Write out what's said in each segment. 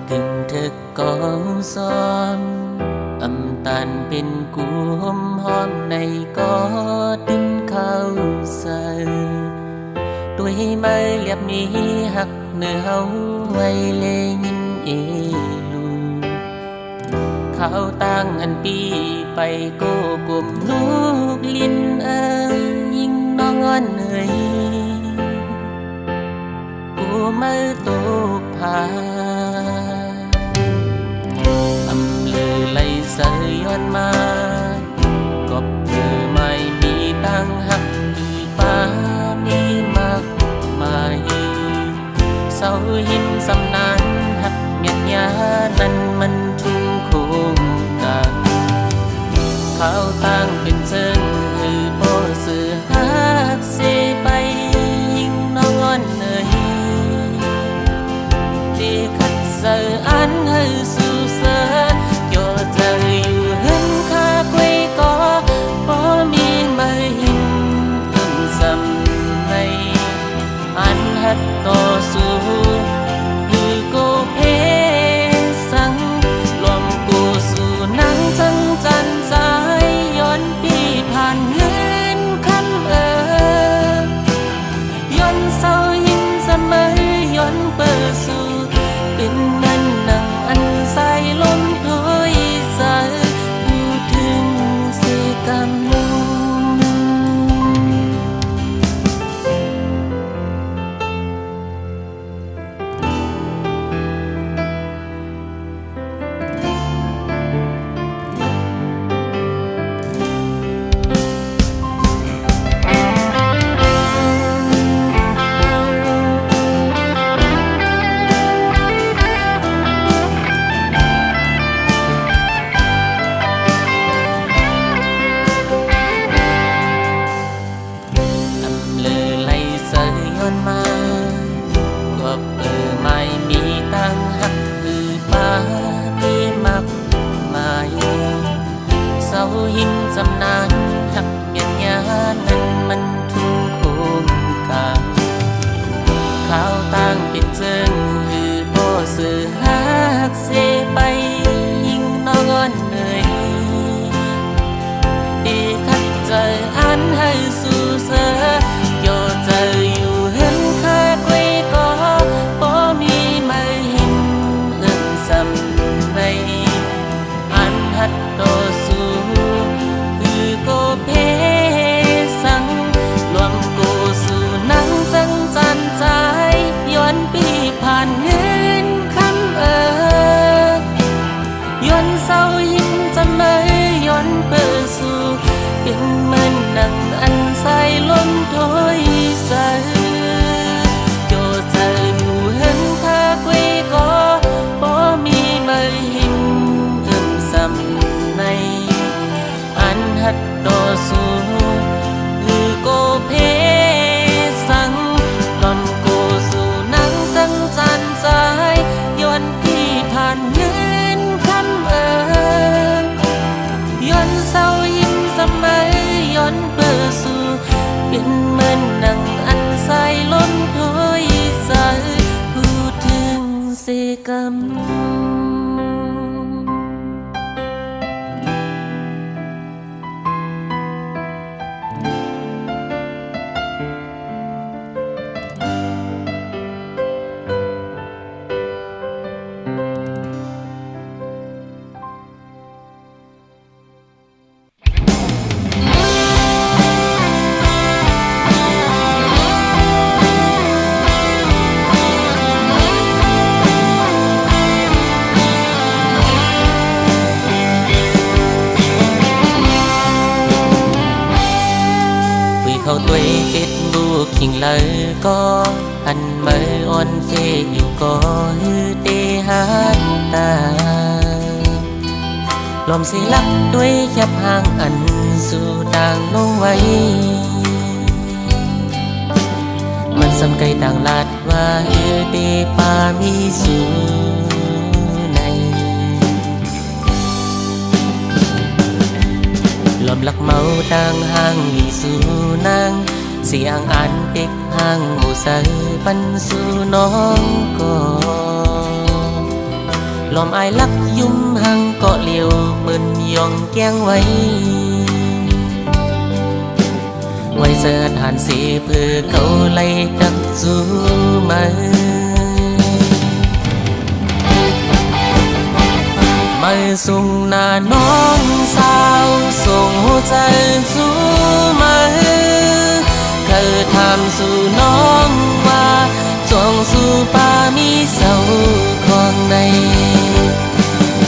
กึ่งถึกกองซ้อมตันเป็นกูหอมหอมในกอดินเข้าใส่ด้วยไม้เรียบนี้หักเนื้อเฮาไว้เลยินเอลูข้าวตั้งอันปีไปโกกลมลูกลิ้นยิ่งน้องอ่อนเอ่ยกูมาตกผาลือไหลเสยย้อนมากบเธอไม่มีตั้งหักอีป้ามีมากมายเสาหินสำนานหักเมียนยานั้นมันทุ่งโคงกันเขาตั้งเป็นเชิงคือโปสือหักเสไปยิ่งน้องอ่อนเอ่ยที่ขัดเสออันให้สู่เสอต่อสู้คือกูเพสังรวมกูสู่นังจังจันสายย้อนปีผ่านเงินคำย้อนเศร้าหินเสมอย้อนเปิดสู่เป็นนั่นนังอันใสลมถอยสายอยู่ถึงเสกรรมหินสำนานหักเมียนยานั้นมันทุ่งโคงกาข้าวตั้งเป็นเจิงคือโบสือหักเสไปยิ่งน้องอ่อนเอ่ยดีขัดใจอันให้สู่เสอโยใจอยู่เห็นค่ากุยก็บ่มีไม่หินเอื้อนสำในอันหัดต่อสู้เพสังรวมกูสู่นังจังจันใจย้อนปีผ่านเงินคำย้อนเศร้าหินจะไม่ย้อนเปิดสู่เป็นเหมือนนังอันใสลมถอยใสโยใจอยู่เห็นค่ากุยก็บ่มีไม่หินเอื้อมสำในอันหัดต่อสู้คือโกเพสังลมโกสู่นังจังจันสายย้อนที่ผ่านเงินคำย้อนเศร้าหินสมัยย้อนเปิดสู่เป็นเหมือนนังอันใสลมถอยสายพูดถึงเสกรรมเขาตัวเฟซบุ๊กขิงเลยก็หันมาอ่อนเฟซอยู่ก็ฮือเตหันตาลมสิลักด้วยแคบห่างอันสู่ต่างลงไว้มันสำไกต่างลาดว่าฮือเตปามีสู่ในลมลักเมาต่างห่างมีสู่นางเสียงอันเด็กห่างหมู่ใสปันสู่น้องก็ ลอมอายลักยุ่มหังเกาะเหลียวเบิ่นยองแก้งไว้ไว้เสื้อทานสีเพื่อเขาไล่ดักจูมามาส่งหน้าน้องสาวส่งหัวใจสู้มาเคยถามสู่น้องว่าจองสู่ป่ามีเสาของใน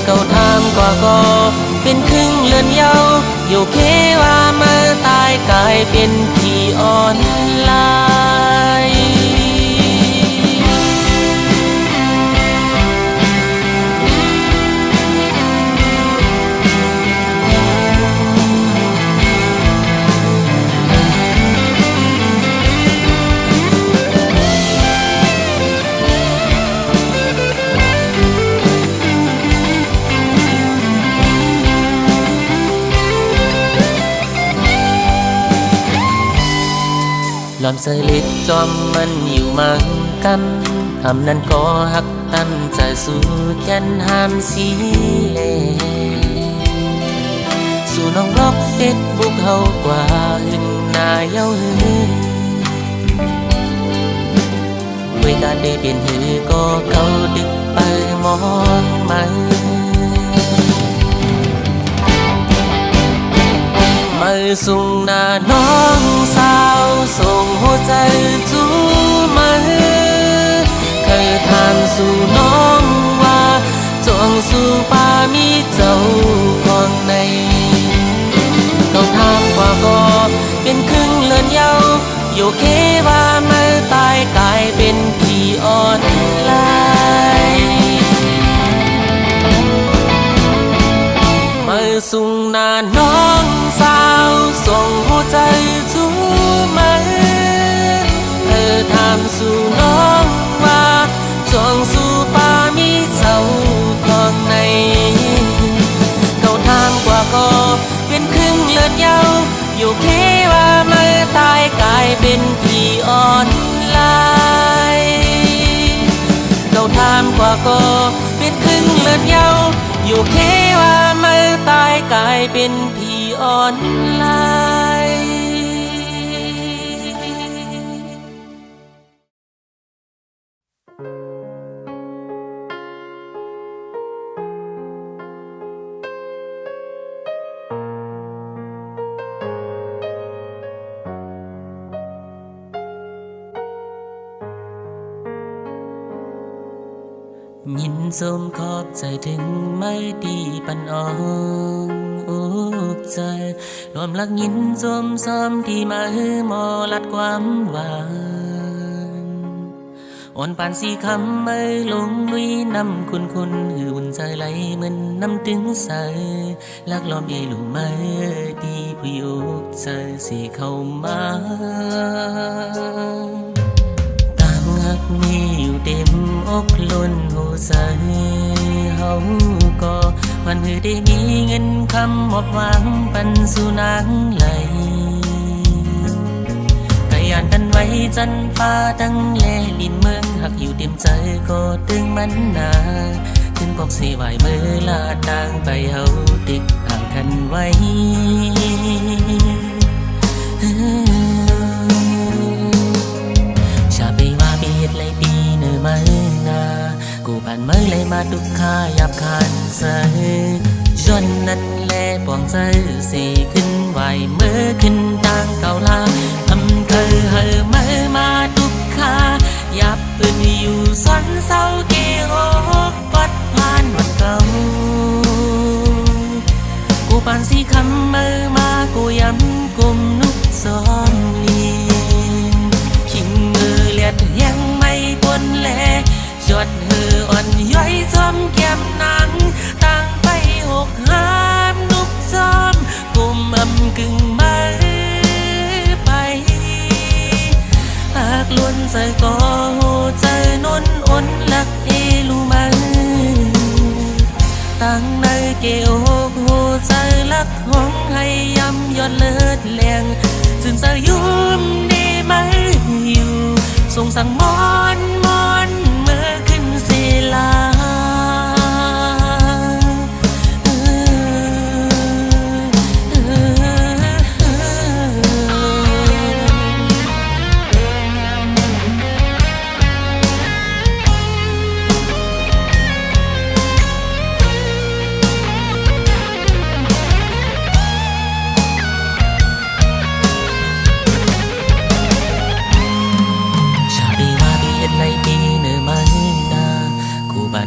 เก่าถามก็เป็นครึ่งเลือนเยาอยู่เคว่าเมื่อตายกลายเป็นผีอ่อนลายลอมเสลิดจอมมันอยู่มังกันทำนั้นก็หักตั้นจะสู้แค้นห้ามสีเลสู่น้องบล็อกเฟซบุ๊กเฮากว่าหึงหน้าเย้าหือคุยกันได้เป็นหือก็เก่าดึกไปมองมามาส่งหน้าน้องสาวส่งหัวใจจูมาเคยถามสู่น้องว่าจองสู่ป่ามีเจ้าของในเก่าถามก็เป็นครึ่งเลือนเยาอยู่เคว่าเมื่อตายกลายเป็นผีอ่อนลายมาส่งหน้าน้องสาวส่งหัวใจจูมาเธอถามสู่น้องว่าจองสู่ป่ามีเจ้าของในเก่าถามก็เป็นครึ่งเลือนเยาอยู่เคว่าเมื่อตายกลายเป็นผีอ่อนลายเก่าถามก็เป็นครึ่งเลือนเยาอยู่เคว่าเมื่อตายกลายเป็นผีอ่อนลายยินสมขอบใจถึงไม่ดีปันอ่อนอกใจรวมรักยินสมซ้อมที่มาฮือมอลัดความหวานอ่อนปานสีคำไม่ลงลุยนำคุณหืออุ่นใจไหลเหมือนน้ำตึงใสลักล้อมเอลูไม่ดีผู้ยกใจสีเข้ามาหักมีอยู่เต็มอกล้นหัวใจเฮาก็วันหือได้มีเงินคำหมดหวังปันสู่นางไหลกะยานกันไว้จันฟ้าตั้งแลลินเมืองหักอยู่เต็มใจก็ตึงมันนาถึงบอกสิไหวเมื่อลาดนางไปเฮาติดห่างกันไว้เลยปีเนื้อไม้นากูผ่านเมื่อเลยมาดุข้ายับคันเสือจนนั้นแลปองใจสีขึ้นไหวเมื่อขึ้นทางเก่าลาทำเคยเฮอเมื่อมาดุข้ายับปืนอยู่ซ้อนเศร้าเกโรปัดผ่านวันเก่ากูผ่านสีคำเมื่อมากูย้ำกุมนุกซ้อมลีขิงมือเลียดยังปนแลจดหืออ่อนย้อยจอมแก้มนางตั้งไปหกห้ามนุกจอมกุมอำกึ่งมาไปหากล้วนใจก็โหใจนนอ่อนลักเอลูมาตั้งในเกโอโหใจลักห้องให้ยำยอดเลิศแรงจึงจะยุ่มดีไหมอยู่ส่งสั่งมอนเมื่อขึ้นศิลา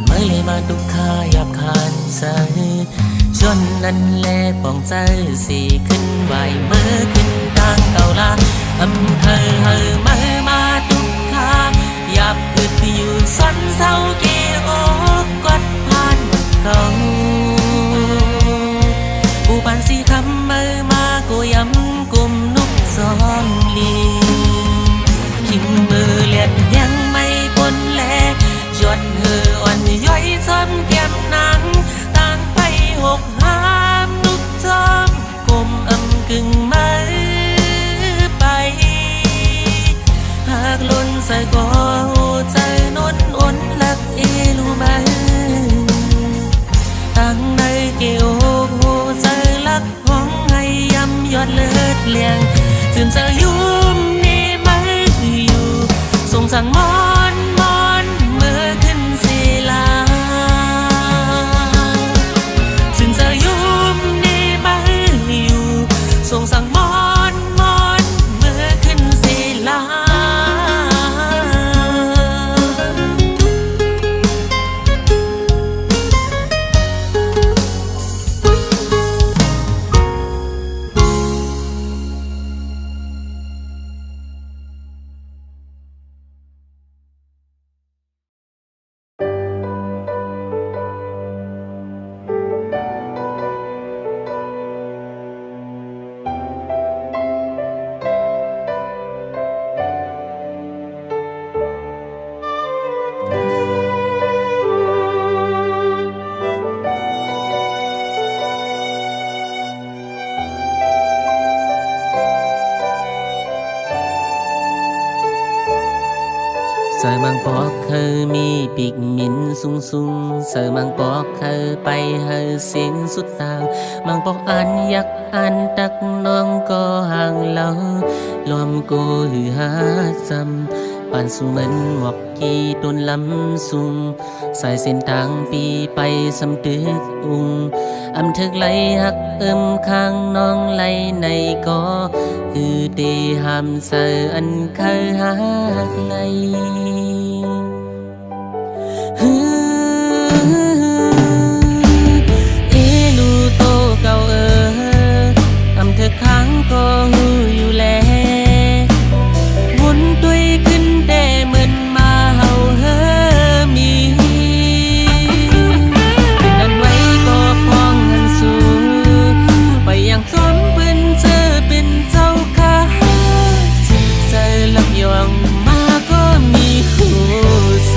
ไม่มาดุกขาหยาบคานใส่ชนนั้นแลปองใจสีขึ้นไหวเมื่อขึ้นทางเก่าลาเธอมาดุกขาหยาบอึดอยู่สันเศร้าเกี่ยวกดผ่านเก่าผู้ปานสีคำมากูย้ำกุมนุกซองลีขิงมือเลียดยังไม่ปนแลจดเหืออ่อนย่อยซ้ำแก้มนางต่างไปหกห้ามนุกจอมกลมกึ่งมือไปหากล้นใส่ก็ใจนนอ่อนลักเอลูมาตั้งในเกี่ยวใจลักห้องให้ยำยอดเลือดเลียงจึงจะยุ่มนี่ไม่อยู่ส่งสั่งมอนเมื่อขึ้นศิลาจึงจะยุ่มนี่ไม่อยู่ส่งสั่งมอนเมื่อขึ้นศิลาเสอมังปอกเคยมีปีกมินสูงเสอมังปอกเคยไปเฮอเสียงสุดตางมังปอกอันยักอันตักน้องก็ห่างเราลอมกูหือหาซ้ำป่านสูเหมือนหมอกกี่ต้นลำสูงสายเส้นทางปีไปสำตึกอุ้งถึกไหลหักข้างน้องไหลในก็คือเตหามเสออันเคยหักไหลลูโตเก่าเธอค้างก็หูอยู่แลวนตุยขึ้นแต่เหมือนมาเฮามีเป็นอันไว้ก็พองหันสู่ไปอย่างจอมปืนเจอเป็นเจ้าค่ะใจลับยองมาก็มีหัวใจ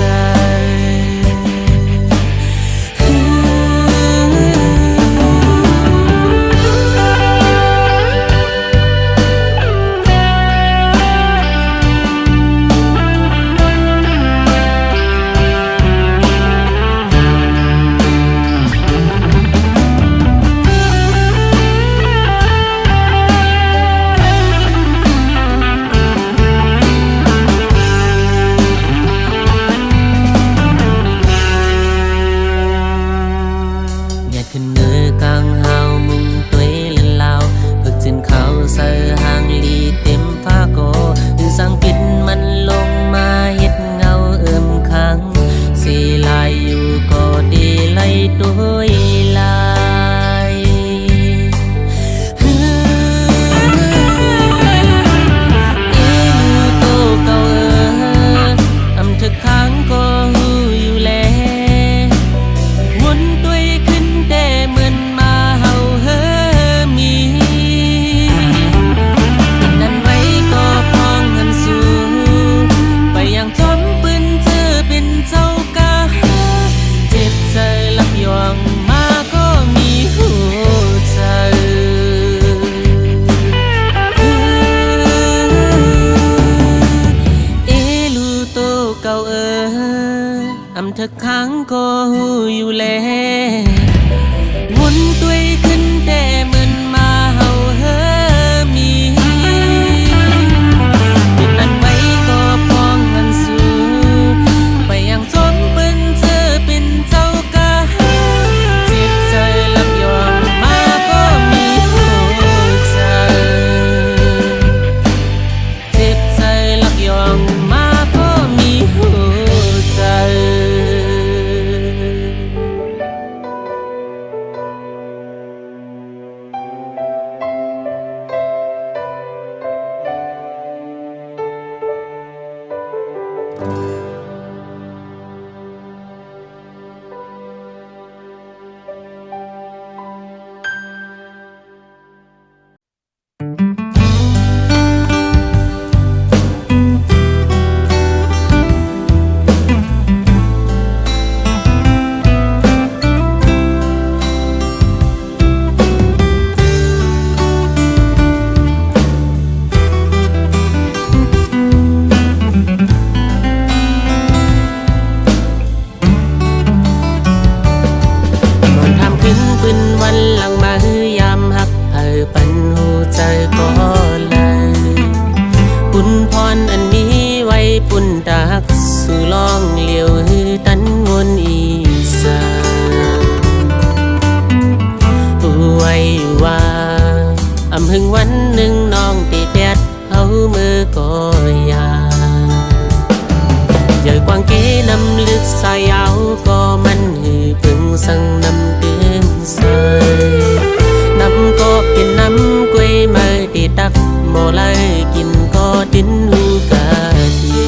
เธอค้างก็หูอยู่แลวนตุยขึ้นแต่เหมือนมาเฮามีเป็นอันไว้ก็พองหันสู่ไปอย่างจมปืนเธอเป็นเจ้ากะเจ็บใจลับยองมาก็มีหัวใจเจ็บใจลับยองมาก็มีหัวใจ สั่งนำเดือนใสน้ำก็เป็นน้ำกล้วยไม้ที่ตักหมอไล่กินก็ดิ้นหูกาที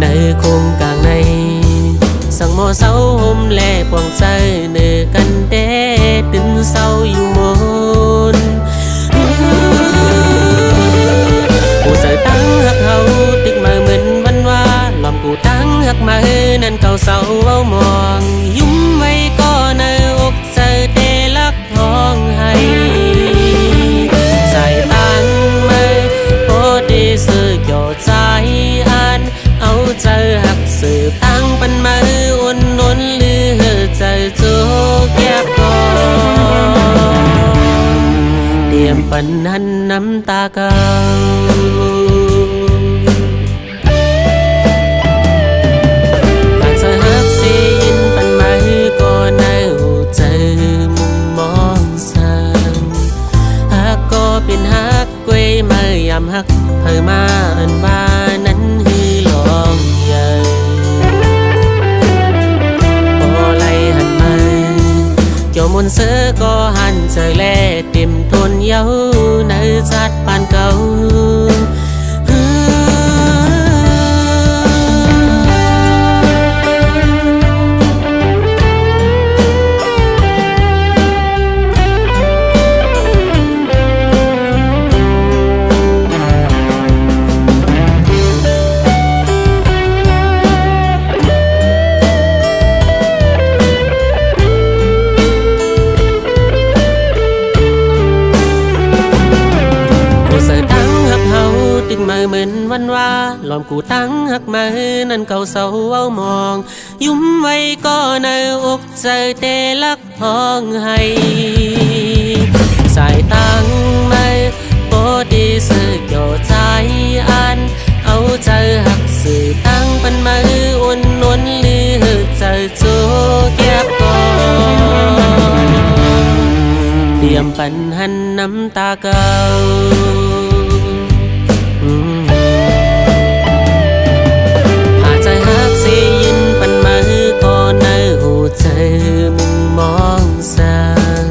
ในโคงกลางในสั่งหมอเศร้าห่มแลปวงใจเนื้อกันเด้ดึงเศร้าอยู่มนผู้ใส่ตั้งหักเขาติกมาเหมือนวันว่าหลอมกูตั้งหักมานั่นเก่าเศร้าเว้ามองยุ่มไว้ก็ในอกเจอเตลักห้องให้ใส่ตั้งมาโพดีสื่อเกี่ยวใจอันเอาใจหักสืบตั้งปันมาอุ่นนนหรือใจโจแก็บก่อนเตรียมปันหันน้ำตาเก่าการจะหักเสียนปันมาก็ในหัวใจมุมมองสั่งหักก็เป็นหักกล้วยมายามหักเพิ่มมาอันว่านั้นฮือลองใหญ่พอไล่หันมาเจ้ามนเสือก็หันใจแลเต็มทนเย้าในจัดปานเก่าติงมาเหมือนวันว่าหลอมกูตั้งหักมานั่นเก่าเศร้าเว้ามองยุ่มไว้ก็ในอกใจเตลักห้องให้สายตั้งไม่โปดีสื่อเกี่ยวใจอันเอาใจหักสื่อตั้งปันมาอุ่นนนหรือใจโจแก็บก่อนเตรียมปันหันน้ำตาเก่าใจหักเสียนปันมาก็ในหัวใจมุมมองสั่ง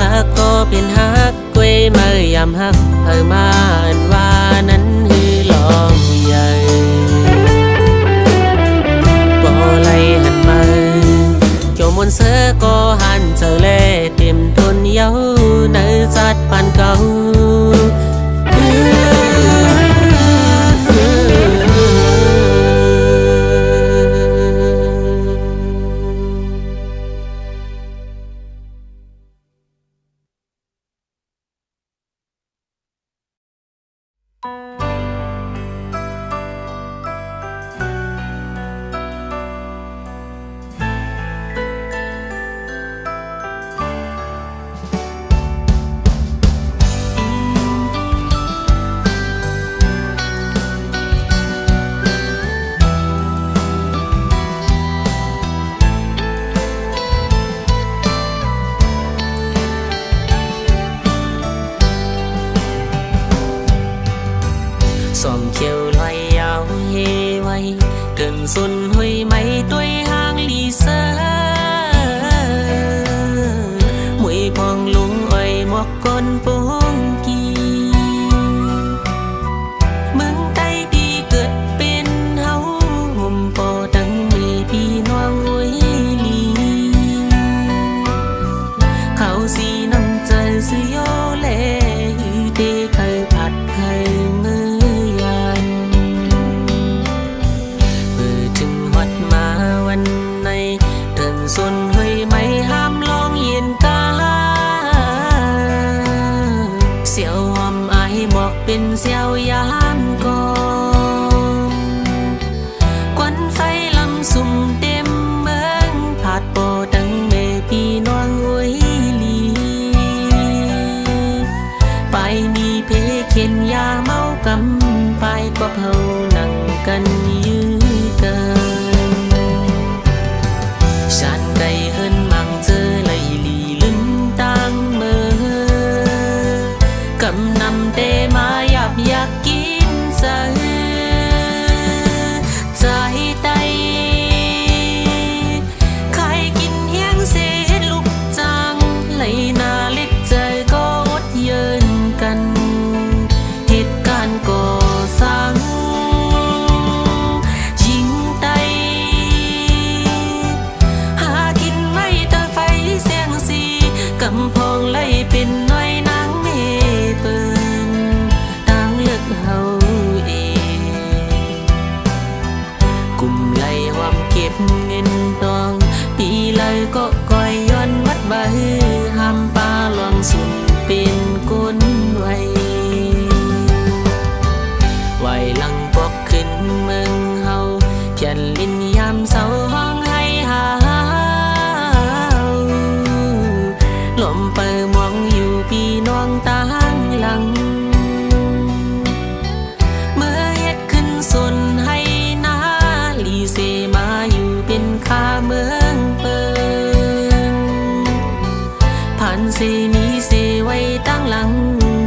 หักก็เป็นหักกล้วยมายามหักเพิ่มมาอันว่านั้นฮือลองใหญ่บ่ไล่หันมาเจ้ามนเสือก็หันเจอแลเต็มทนเย้าในจัดปานเก่า ความเก็บเงินตองปีเลยก็ก้อยย้อนวัดใบห้ามปลาหลวงสุนเป็นก้นไว้ไหวหลังปอกขึ้นเมืองเฮาเพียนลิ้นยามเศร้าห้องให้หาลมเปิดมองอยู่พี่น้องต่างหลังเมื่อเฮ็ดขึ้นสนให้นาลีเซมาอยู่เป็นข้าเมืองเปิงผ่านเซมีเซไว้ตั้งหลัง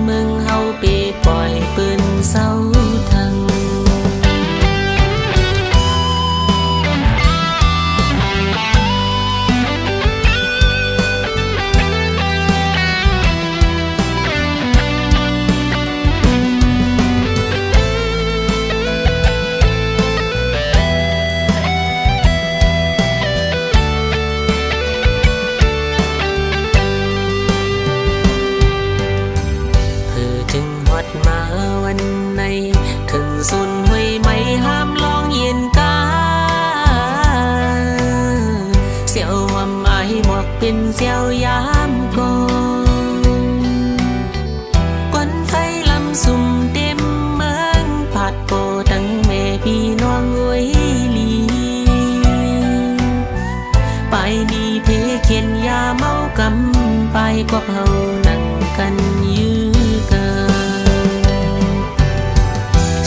เมืองเฮาเปปล่อยปืนเศร้าทังมาวันไหนถึงสุนห้วยไม่ห้ามลองเย็นกาเสียวหำไอหมวกเป็นเสียวยามก่อนกวนไฟลำสุ่มเต็มเมืองผาดโปตั้งแม่พี่น้องไว้ลีไปดีเพเขียนยาเมากำไปกว่าเฮานั่งกันยื้อกัน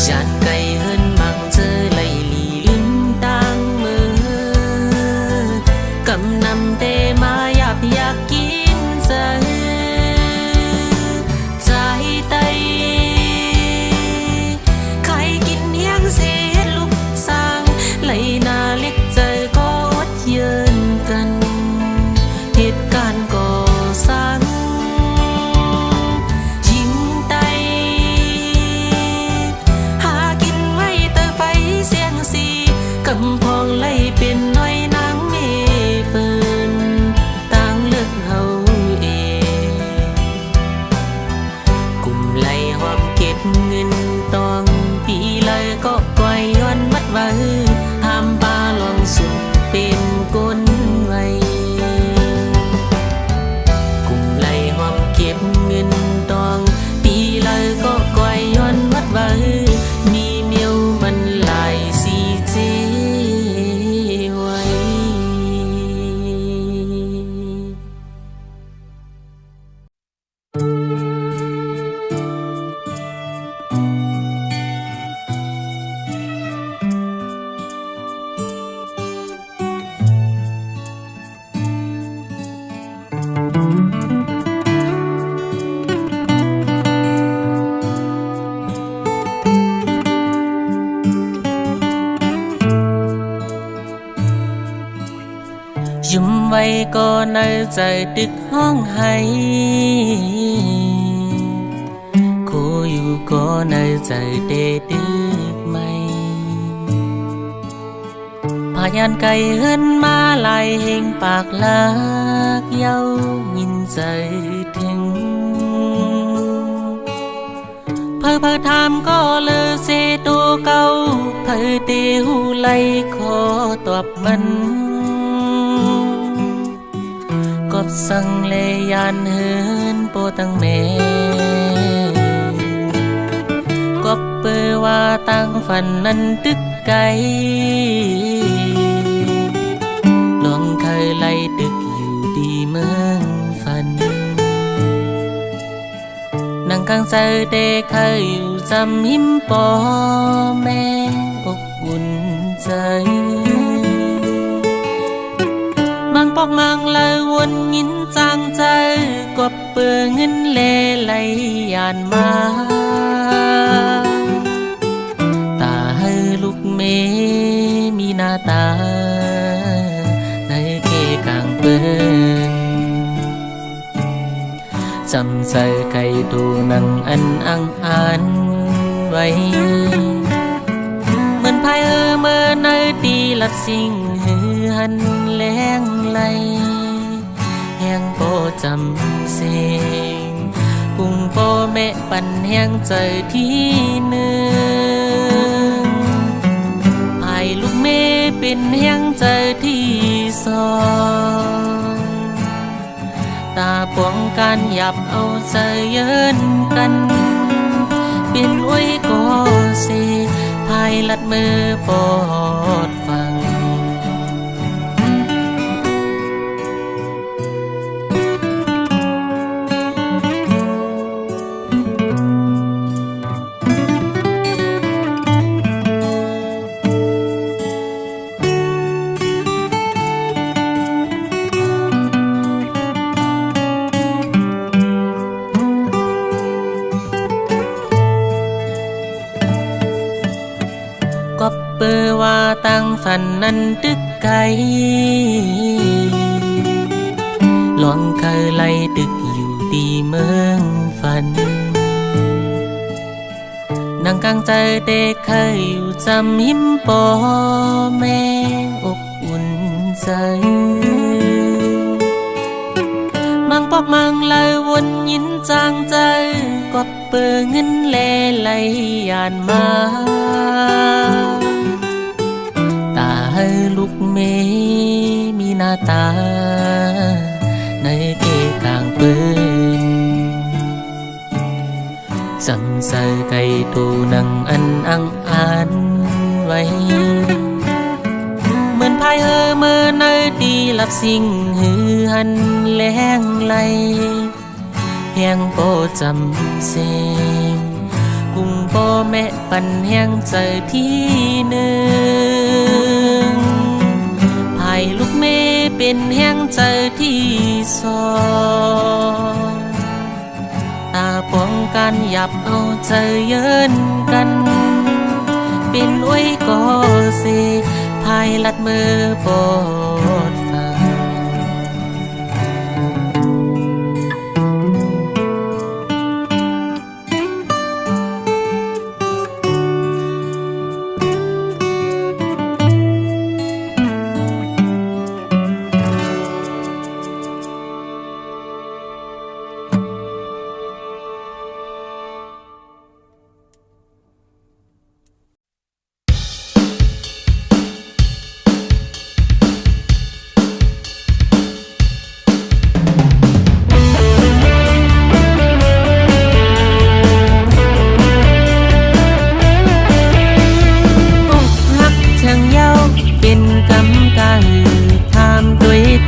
ชาติไก่เฮินมังเจอไหลลีลืมต่างมือกำนำเตมาอยากกินเสือใจไตใครกินเฮียงเสียลูกสร้างไหลนาเล็กใจก็อดเยินกันเหตุการณ์ก่อสร้างกำพองไล่เป็นน้อยนางเมเปินต่างเลือกเฮาเองกลุ่มไล่หอมเก็บเงินตองปีเลยก็ปล่อยย้อนมัดไว้ห้ามปลาลองสุดเป็นก้นไว้กลุ่มไล่หอมเก็บเงินตองปีเลยก็ปล่อยย้อนมัดไว้มีเมียวมันหลายสีเจยิ้มไว้ก็ในใจตึกห้องให้คู่อยู่ก็ในใจเดดึกไม่พยานไก่เฮินมาลายเฮงปากลากเย้ายินใจถึงเพอถามก็เลยเสตัวเก่าเพอเตหูไลขอตอบมันกบสังเลยานเฮินโปตั้งแม่กบเปือว่าตั้งฝันนั้นตึกไกลลองเคยไล่ตึกอยู่ดีเมืองฝันนั่งข้างใจเด็กเคยอยู่จำหิมปอแม่อบอุ่นใจมังปอกมังเลยวนยินจางใจกบเปื่อเงินเล่ไหลยานมาตาให้ลูกเมมีหน้าตาในเกกลางเปื้อนจำใจไก่ตูนังอันอังอ่านไว้เหมือนพายเมื่อในตีลัดสิ่งหือหันแรงไหลแห่งโปจำเสียงกุ้งโปแม่ปั่นแห่งใจที่หนึ่งพายลูกเมพ เป็นแห่งใจที่สองตาปวงการหยับเอาใจเยินกันเป็นไว้ก็เสภายลัดมือปอดฟังก็เปิดว่าตั้งฝันนั้นตึกไกลลองเคยไล่ตึกอยู่ดีเมืองฝันนั่งกลางใจเด็กเคยอยู่จำหิมปอแม่อบอุ่นใจมังปอกมังเลยวนยินจางใจก็เปิดเงินแลไหลยานมาตาให้ลูกเมมีหน้าตาในเกกลางปืนจำใส่ไก่ตูนังอันอังอ่านไว้เหมือนพายเฮอเมื่อในตีหลับสิ่งหือหันแรงไหลแห่งโปจำเสงกุ้งโปแม่ปันแห่งใจที่หนึ่งภายลูกเมเป็นแห่งใจที่สองตาปองกันหยับเอาใจเยินกันเป็นไว้ก็เสภายลัดมือปอดฟัง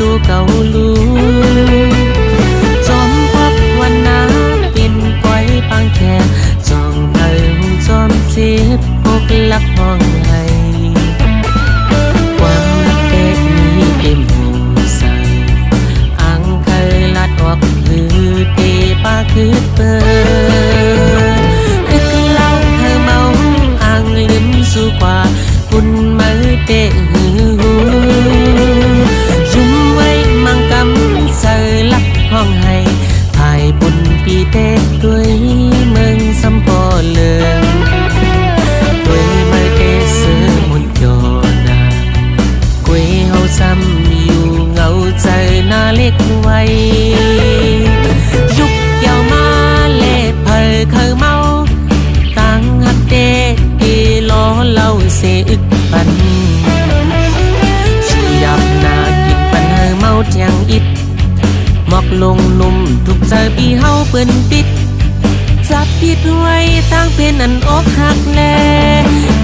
ตัวเก่าลูจอมพบวันนาเป็นปล่อยปังแค่จองเอิงจอมเจ็บพกลักห้องให้ความรักเด็กนี้เต็มหูใส่อังเคยลัดออกหือเตปาคือเปิดอึกเล่าให้เมาอังลืมสู่กว่าคุณมือเตะหือเสือลักห้องให้ภายบุญปีเต็กด้วยเมืองสำปอเลืองด้วยมือเตะเสือมุนโยนากุยเฮาซ้ำอยู่เงาใจน่าเล็กไว้ยุกยาวมาเล่เพอเคยเมาตั้งหักเด็กที่ล้อเล่าเสอึกปันชูยับนากินปันเฮอเมาเทียงอิดหมอกลงลุ่มทุกใจปีเฮาเปิ้นปิดจับผิดไว้ตั้งเป็นอันอกหักแล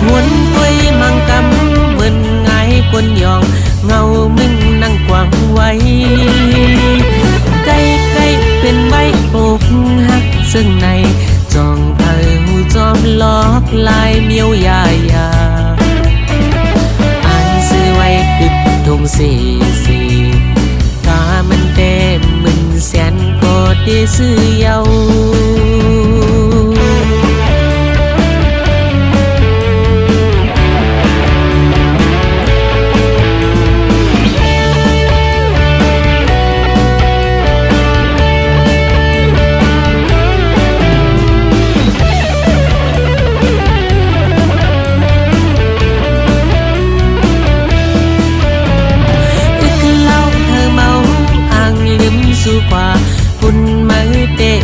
หวนด้วยมังกำเหมือนไงคนยองเงามึงนั่งกวางไว้ใกล้ๆเป็นใบอกหักซึ่งในจองเธอหูจอมล็อกลายเมียวยายาอ่านซื้อไว้กึดทงเสีกามันเต็มมึนแสนก็ได้ซื้อเยาสู่กว่าคุณมือเตะ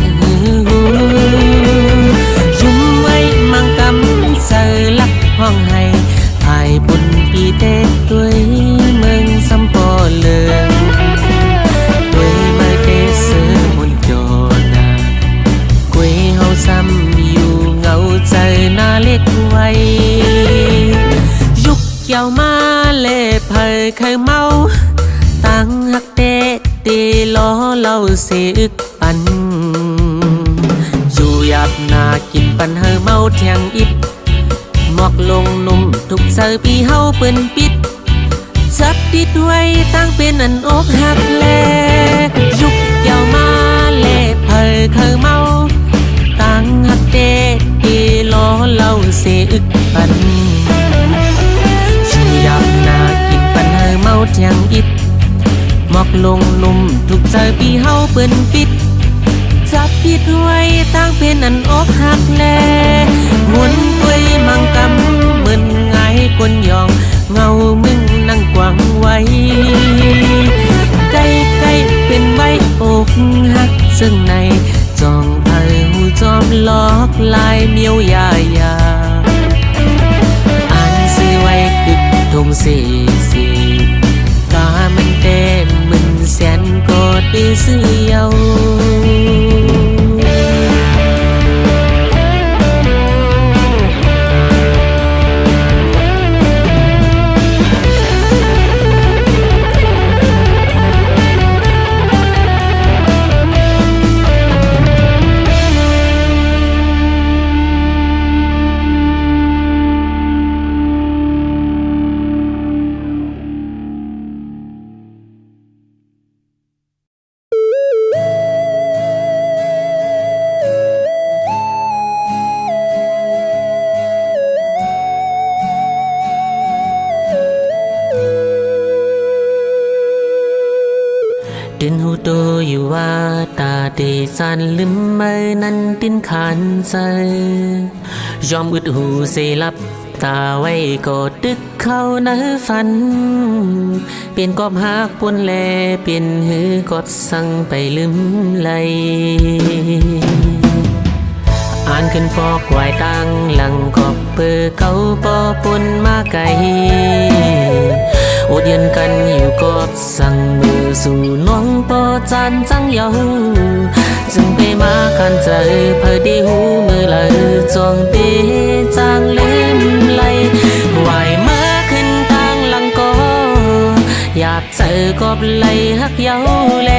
ยเมาตั้งหักเตะตีล้อเล่าเสียอึกปันอยู่ยับนากินปันเฮอเมาแทงอิดหมอกลงนุ่มทุกเสือปีเฮาเปิ้นปิดจับติดไว้ตั้งเป็นอันอกหักแลยุกยาวมาเล่เพอเคยเมาตั้งหักเตะตีล้อเล่าเสียอึกปันอยู่ยับนากินปันเฮอเมาแทงอิดหมอกลงนุ่มทุกเสือปีเฮาเปิ้นปิดจับผิดไว้ตั้งเป็นอันอกหักแลหมุนด้วยมังกำเหมือนไงคนยองเงามึงนั่งกวางไว้ใกล้ๆเป็นไว้อกหักซึ่งในจองเผยหูจอมล็อกลายเมียวยายาอ่านซื้อไว้ตึกทงสีกามันเต้มมึนแสนกอดไปซื้อเยาดินหูโตอยู่ว่าตาเตสันลืมเมื่อนั้นดินขันใจยอมอึดหูเสลับตาไว้ก็ดึกเข้าในฝันเป็นกอบหักปนแลเป็นหือกดสั่งไปลืมไหลอ่านขึ้นฟอกไหวตั้งหลังกอบเปือเขาปอปนมาไกลอดเย็นกันอยู่กอบสั่งมือสู่น้องปอจานจังเยาจึงไปมาคันใจเพอดีหูมือเลยจองเตจางเล่มไหลไหวเมื่อขึ้นทางหลังก็อยากเจอกอบไหลหักเยาแล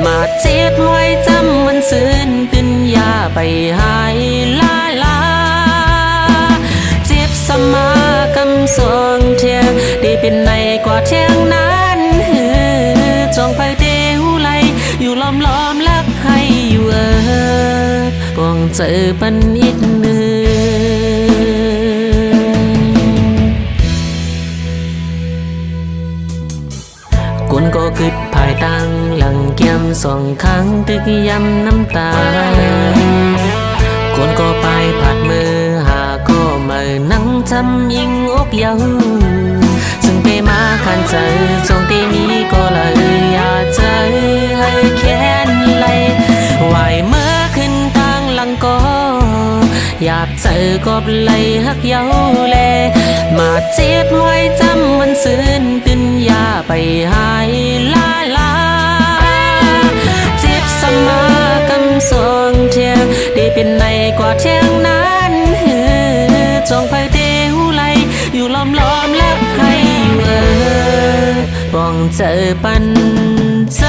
มาเจ็ดไว้จำมันซื่นขึ้นยาไปหายลาเจ็บสมากำสองเทียได้เป็นในกว่าเทียงนั้นจองไปเตหูไหลอยู่ล้อมลักให้อยู่ปองเจอปันอีกเนื้อกวนก็กึดภายตั้งหลังแก้มสองข้างตึกย้ำน้ำตากวนก็ไปผัดมือหาก็มานั่งจำยิงอกเยาซึ่งไปมาคันใจจงตีนี้ก็เลยอยากใจให้แค้นไหลไหวเมื่อขึ้นทางหลังก็อยากเจอกอบไหลหักเยาแลมาเจ็บไว้จำมันซื่นขึ้นยาไปหายลาเจ็บสมากำสองเทียได้เป็นในกว่าเทียงนั้นจองไปเตหูไหลอยู่ล้อมแล้วให้อยู่ป้องเจอปันใจ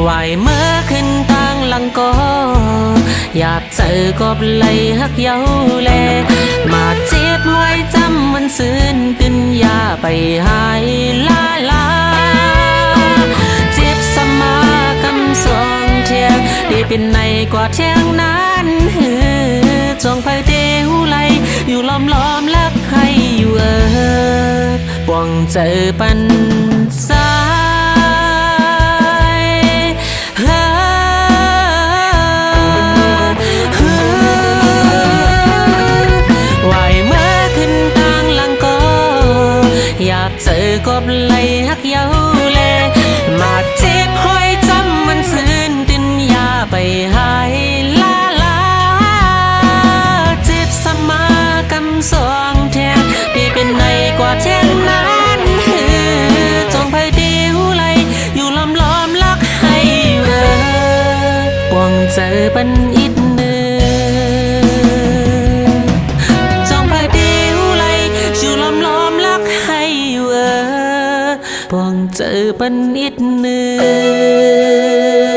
ไหวเมื่อขึ้นทางหลังก็อยากเจอกอบไหลหักเยาแลมาเจ็บไว้จำมันซื่นขึ้นยาไปหายลาเจ็บสมากำสองเทียได้เป็นในกว่าเทียงนั้นจองไปเตหูไหลอยู่ล้อมลักให้อยู่ป้องเจอปันสาอย อยากเจอกบไหลฮักเย้าแลมาเจ็บห้อยจำมันซื่นตินยาไปหายลาลาเจ็บสมากำสองแทนพี่เป็นในกว่าแทนนั้นจงไปเดียวไหลอยู่ล้อมล้อมลักให้ปวงเจอปันอิดเนื้อจงไปเดียวไหลอยู่ล้อมล้อมลักให้ปวงเจอปันอิดเนื้อ